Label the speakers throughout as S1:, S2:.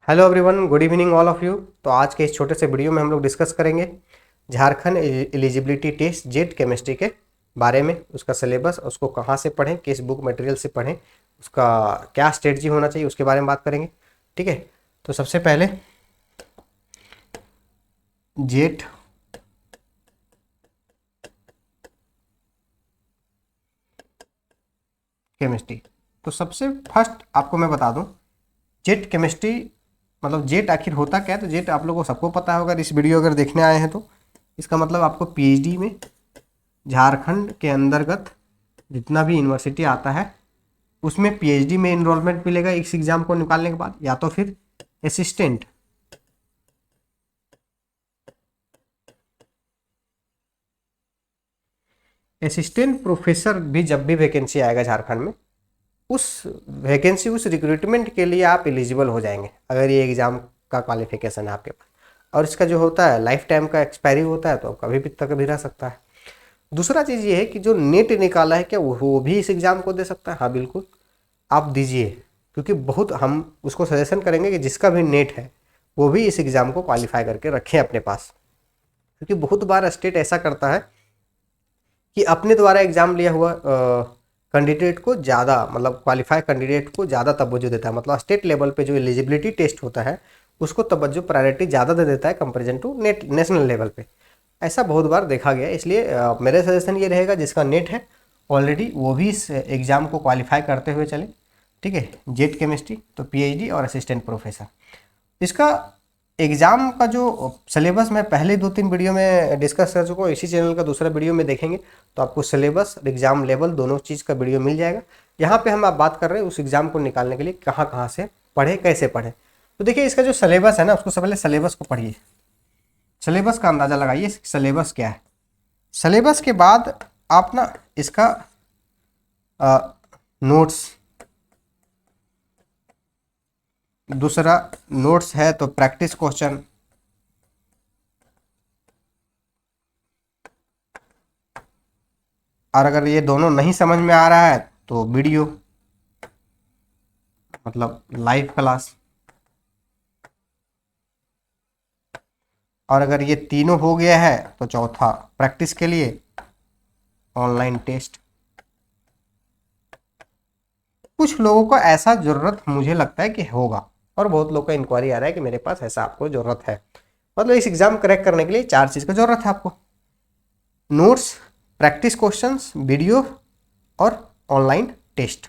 S1: Hello everyone, good evening all of you. तो आज के इस छोटे से वीडियो में हम लोग डिस्कस करेंगे Jharkhand eligibility test JET chemistry के बारे में, उसका सिलेबस, उसको कहाँ से पढ़ें, किस बुक मटेरियल से पढ़ें, उसका क्या स्ट्रेटजी होना चाहिए, उसके बारे में बात करेंगे। ठीक है, तो सबसे पहले जेट केमिस्ट्री। तो सबसे फर्स्ट आपको मैं बता दूं, जेट केमिस्ट्री मतलब जेट आखिर होता क्या है। तो जेट आप लोगों को सबको पता होगा, इस वीडियो अगर देखने आए हैं तो इसका मतलब आपको पीएचडी में झारखंड के अंतर्गत जितना भी यूनिवर्सिटी आता है उसमें पीएचडी में इनरोलमेंट मिलेगा इस एग्ज़ाम को निकालने के बाद, या तो फिर असिस्टेंट असिस्टेंट प्रोफेसर भी जब भी वैकेंसी आएगा झारखंड में, उस वैकेंसी उस रिक्रूटमेंट के लिए आप एलिजिबल हो जाएंगे अगर ये एग्ज़ाम का क्वालिफिकेशन है आपके पास। और इसका जो होता है लाइफ टाइम का एक्सपायरी होता है, तो कभी भी तक भी रह सकता है। दूसरा चीज़ ये है कि जो नेट निकाला है, क्या वो भी इस एग्ज़ाम को दे सकता है? हाँ बिल्कुल, आप दीजिए, क्योंकि बहुत हम उसको सजेशन करेंगे कि जिसका भी नेट है वो भी इस एग्ज़ाम को क्वालिफाई करके रखें अपने पास। क्योंकि बहुत बार स्टेट ऐसा करता है कि अपने द्वारा एग्ज़ाम लिया हुआ कैंडिडेट को ज़्यादा, मतलब क्वालिफाई कैंडिडेट को ज़्यादा तवज्जो देता है। मतलब स्टेट लेवल पे जो एलिजिबिलिटी टेस्ट होता है उसको तवज्जो प्रायोरिटी ज़्यादा दे देता है कंपेरिजन टू नेशनल लेवल पे। ऐसा बहुत बार देखा गया है। इसलिए मेरा सजेशन ये रहेगा जिसका नेट है ऑलरेडी वो भी इस एग्ज़ाम को क्वालिफाई करते हुए चले। ठीक है, जेट केमिस्ट्री तो पीएचडी और असिस्टेंट प्रोफेसर। इसका एग्ज़ाम का जो सिलेबस मैं पहले 2-3 वीडियो में डिस्कस कर चुका हूँ, इसी चैनल का दूसरा वीडियो में देखेंगे तो आपको सिलेबस और एग्ज़ाम लेवल दोनों चीज़ का वीडियो मिल जाएगा। यहाँ पे हम आप बात कर रहे हैं उस एग्ज़ाम को निकालने के लिए कहाँ कहाँ से पढ़े, कैसे पढ़े। तो देखिए, इसका जो सिलेबस है ना, उसको सबसे पहले सिलेबस को पढ़िए, सिलेबस का अंदाज़ा लगाइए सिलेबस क्या है। सिलेबस के बाद आप ना इसका नोट्स, दूसरा नोट्स है तो प्रैक्टिस क्वेश्चन, और अगर ये दोनों नहीं समझ में आ रहा है तो वीडियो, मतलब लाइव क्लास, और अगर ये तीनों हो गया है तो चौथा प्रैक्टिस के लिए ऑनलाइन टेस्ट। कुछ लोगों को ऐसा ज़रूरत मुझे लगता है कि होगा, और बहुत लोग का इंक्वायरी आ रहा है कि मेरे पास ऐसा आपको ज़रूरत है। मतलब इस एग्ज़ाम क्रैक करने के लिए 4 चीज़ का ज़रूरत है आपको: नोट्स, प्रैक्टिस क्वेश्चंस, वीडियो और ऑनलाइन टेस्ट।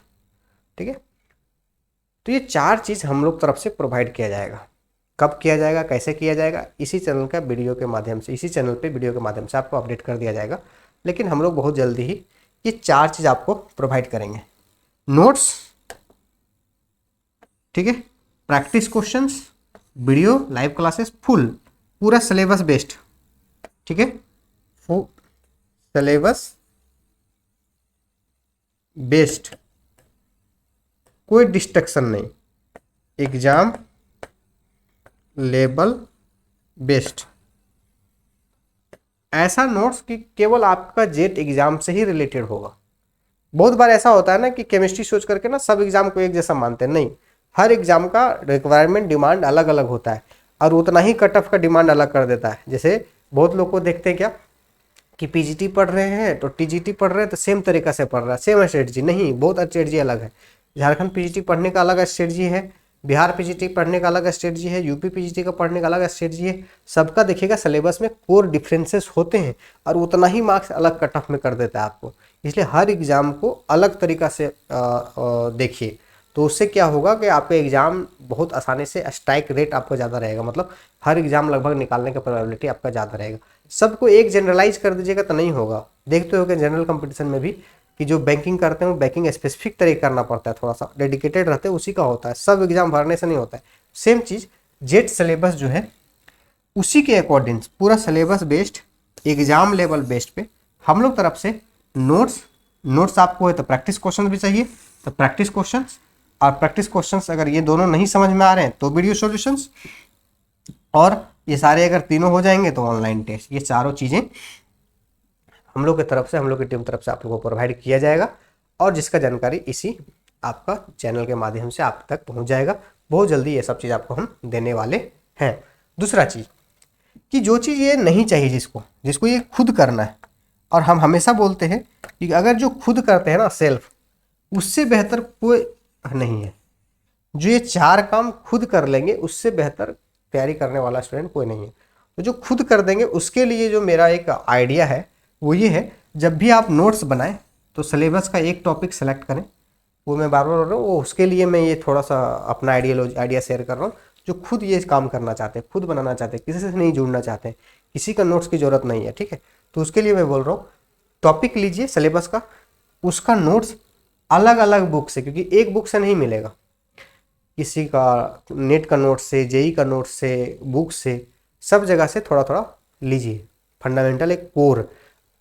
S1: ठीक है, तो ये 4 चीज़ हम लोग तरफ से प्रोवाइड किया जाएगा। कब किया जाएगा, कैसे किया जाएगा, इसी चैनल का वीडियो के माध्यम से, इसी चैनल पे वीडियो के माध्यम से आपको अपडेट कर दिया जाएगा। लेकिन हम लोग बहुत जल्दी ही ये 4 चीज़ आपको प्रोवाइड करेंगे: नोट्स, ठीक है, practice questions, video, live classes, full पूरा सिलेबस बेस्ड। ठीक है, सिलेबस बेस्ड, कोई डिस्ट्रक्शन नहीं, एग्जाम लेवल बेस्ड। ऐसा नोट्स कि केवल आपका जेट एग्जाम से ही रिलेटेड होगा। बहुत बार ऐसा होता है ना कि केमिस्ट्री सोच करके ना सब एग्जाम को एक जैसा मानते हैं। नहीं, हर एग्जाम का रिक्वायरमेंट डिमांड अलग अलग होता है, और उतना ही कट ऑफ का डिमांड अलग कर देता है। जैसे बहुत लोग को देखते हैं क्या कि पीजीटी पढ़ रहे हैं तो टीजीटी पढ़ रहे हैं तो सेम तरीका से पढ़ रहा है, सेम स्ट्रेटजी। नहीं, बहुत स्ट्रेटजी अलग है। झारखंड पीजीटी पढ़ने का अलग स्ट्रेटजी है, बिहार पीजीटी पढ़ने का अलग स्ट्रेटजी है, यूपी पीजीटी का पढ़ने का अलग स्ट्रेटजी है। सबका देखिएगा सिलेबस में कोर डिफरेंसेस होते हैं, और उतना ही मार्क्स अलग कट ऑफ में कर देता है आपको। इसलिए हर एग्ज़ाम को अलग तरीका से देखिए, तो उससे क्या होगा कि आपका एग्ज़ाम बहुत आसानी से स्ट्राइक रेट आपका ज़्यादा रहेगा। मतलब हर एग्ज़ाम लगभग निकालने का प्रोबेबिलिटी आपका ज़्यादा रहेगा। सबको एक जनरलाइज कर दीजिएगा तो नहीं होगा। देखते हो कि जनरल कंपटीशन में भी कि जो बैंकिंग करते हैं वो बैंकिंग स्पेसिफिक तरीके करना पड़ता है, थोड़ा सा डेडिकेटेड रहते हैं, उसी का होता है। सब एग्जाम भरने से नहीं होता है। सेम चीज़ जेट सिलेबस जो है उसी के अकॉर्डिंग पूरा syllabus based, exam level based पे हम लोग तरफ से नोट्स आपको है तो प्रैक्टिस क्वेश्चन भी चाहिए तो प्रैक्टिस क्वेश्चंस, और प्रैक्टिस क्वेश्चंस अगर ये दोनों नहीं समझ में आ रहे हैं तो वीडियो सॉल्यूशंस, और ये सारे अगर तीनों हो जाएंगे तो ऑनलाइन टेस्ट। ये चारों चीज़ें हम लोग की तरफ से, हम लोग की टीम तरफ से आप लोगों को प्रोवाइड किया जाएगा, और जिसका जानकारी इसी आपका चैनल के माध्यम से आप तक पहुंच जाएगा। बहुत जल्दी ये सब चीज़ आपको हम देने वाले हैं। दूसरा चीज़ कि जो चीज़ ये नहीं चाहिए जिसको जिसको ये खुद करना है, और हम हमेशा बोलते हैं कि अगर जो खुद करते हैं ना सेल्फ, उससे बेहतर कोई नहीं है। जो ये 4 काम खुद कर लेंगे उससे बेहतर तैयारी करने वाला स्टूडेंट कोई नहीं है। तो जो खुद कर देंगे उसके लिए जो मेरा एक आइडिया है वो ये है, जब भी आप नोट्स बनाएं तो सिलेबस का एक टॉपिक सेलेक्ट करें। वो मैं बार बार बोल रहा हूँ, वो उसके लिए मैं ये थोड़ा सा अपना आइडिया शेयर कर रहा हूँ। जो खुद ये काम करना चाहते हैं, खुद बनाना चाहते हैं, किसी से नहीं जुड़ना चाहते हैं, किसी का नोट्स की ज़रूरत नहीं है, ठीक है, तो उसके लिए मैं बोल रहा हूँ टॉपिक लीजिए सिलेबस का, उसका नोट्स अलग अलग बुक से, क्योंकि एक बुक से नहीं मिलेगा, किसी का नेट का नोट्स से, जेई का नोट्स से, बुक से, सब जगह से थोड़ा थोड़ा लीजिए। फंडामेंटल एक कोर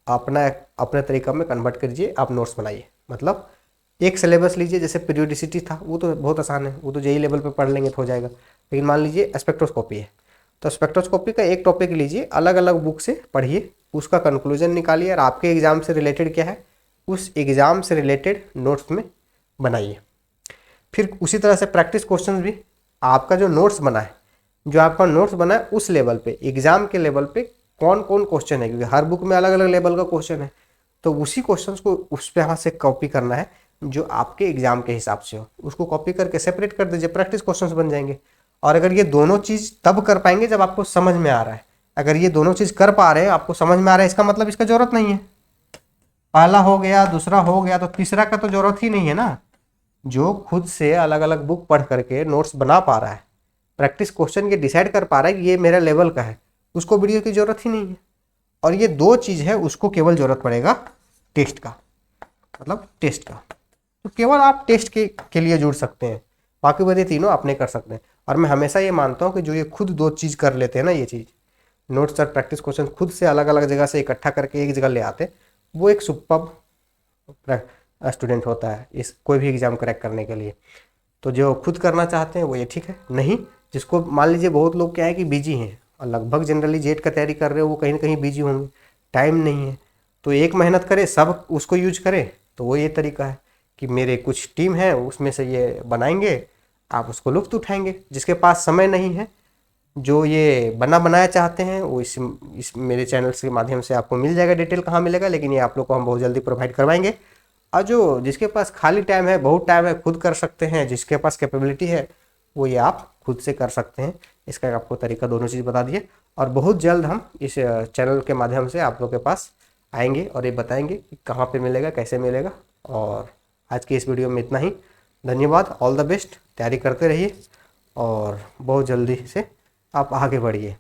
S1: अपना अपने तरीका में कन्वर्ट करिए, आप नोट्स बनाइए। मतलब एक सिलेबस लीजिए, जैसे पीरियोडिसिटी था वो तो बहुत आसान है, वो तो जेई लेवल पे पढ़ लेंगे तो हो जाएगा। लेकिन मान लीजिए स्पेक्ट्रोस्कोपी है, तो स्पेक्ट्रोस्कोपी का एक टॉपिक लीजिए, अलग अलग बुक से पढ़िए, उसका कंक्लूजन निकालिए और आपके एग्ज़ाम से रिलेटेड क्या है उस एग्ज़ाम से रिलेटेड नोट्स में बनाइए। फिर उसी तरह से प्रैक्टिस क्वेश्चन भी, आपका जो नोट्स बना है, जो आपका नोट्स बना है उस लेवल पे, एग्ज़ाम के लेवल पे कौन कौन क्वेश्चन है, क्योंकि हर बुक में अलग अलग लेवल का क्वेश्चन है, तो उसी क्वेश्चन को उस पे यहाँ से कॉपी करना है जो आपके एग्ज़ाम के हिसाब से हो, उसको कॉपी करके सेपरेट कर दीजिए, प्रैक्टिस क्वेश्चंस बन जाएंगे। और अगर ये दोनों चीज़ तब कर पाएंगे जब आपको समझ में आ रहा है। अगर ये दोनों चीज़ कर पा रहे हैं, आपको समझ में आ रहा है, इसका मतलब इसका ज़रूरत नहीं है। पहला हो गया, दूसरा हो गया, तो तीसरा का तो ज़रूरत ही नहीं है ना। जो खुद से अलग अलग बुक पढ़ करके नोट्स बना पा रहा है, प्रैक्टिस क्वेश्चन ये डिसाइड कर पा रहा है कि ये मेरा लेवल का है, उसको वीडियो की ज़रूरत ही नहीं है। और ये 2 चीज़ है, उसको केवल ज़रूरत पड़ेगा टेस्ट का, मतलब टेस्ट का। तो केवल आप टेस्ट के लिए जुड़ सकते हैं, बाकी बदे तीनों आपने कर सकते हैं। और मैं हमेशा ये मानता हूँ कि जो ये खुद 2 चीज़ कर लेते हैं ना, ये चीज़ नोट्स और प्रैक्टिस क्वेश्चन खुद से अलग अलग जगह से इकट्ठा करके एक जगह ले आते, वो एक सुपर्ब स्टूडेंट होता है इस कोई भी एग्ज़ाम क्रैक करने के लिए। तो जो खुद करना चाहते हैं वो ये ठीक है, नहीं जिसको मान लीजिए बहुत लोग क्या है कि बिजी हैं, और लगभग जनरली जेट का तैयारी कर रहे हो वो कहीं ना कहीं बिजी होंगे, टाइम नहीं है, तो एक मेहनत करे सब उसको यूज करे, तो वो ये तरीका है कि मेरे कुछ टीम है उसमें से ये बनाएंगे, आप उसको लुत्फ़ उठाएंगे। जिसके पास समय नहीं है, जो ये बनाया चाहते हैं, वो इस मेरे चैनल के माध्यम से आपको मिल जाएगा, डिटेल कहाँ मिलेगा, लेकिन ये आप लोग को हम बहुत जल्दी प्रोवाइड करवाएंगे। और जो जिसके पास खाली टाइम है, बहुत टाइम है, खुद कर सकते हैं, जिसके पास कैपेबिलिटी है, वो ये आप खुद से कर सकते हैं। इसका आपको तरीका दोनों चीज़ बता दिए, और बहुत जल्द हम इस चैनल के माध्यम से आप लोग के पास आएंगे और ये बताएंगे कि कहाँ पे मिलेगा, कैसे मिलेगा। और आज की इस वीडियो में इतना ही। धन्यवाद, ऑल द बेस्ट, तैयारी करते रहिए और बहुत जल्दी से आप आगे बढ़िए।